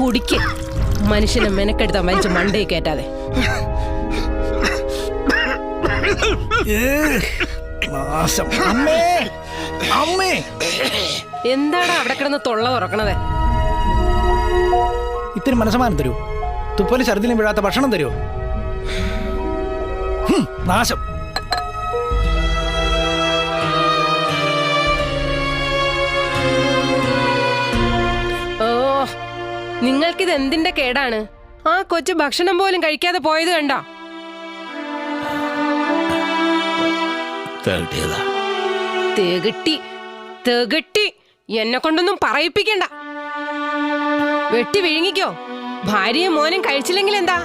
കുടിക്ക്. മനുഷ്യനെ മെനക്കെടുത്താൻ വലിച്ചു മണ്ടയിൽ കയറ്റാതെ. എന്താടാ അവിടെ കിടന്ന് തൊള്ള തുറക്കണത്? ഇത്തിരി മനസ്സമാനം തരൂ. തുപ്പല് ഛർദിലും വീഴാത്ത ഭക്ഷണം തരുമോ? നാശം. ഓ, നിങ്ങൾക്കിത് എന്തിന്റെ കേടാണ്? ആ കൊച്ചു ഭക്ഷണം പോലും കഴിക്കാതെ പോയത് കണ്ടോ? തെകട്ടി എന്നെ കൊണ്ടൊന്നും പറയിപ്പിക്കണ്ട. വെട്ടി വിഴുങ്ങിക്കോ. ഭാര്യയും മോനും കഴിച്ചില്ലെങ്കിൽ എന്താ?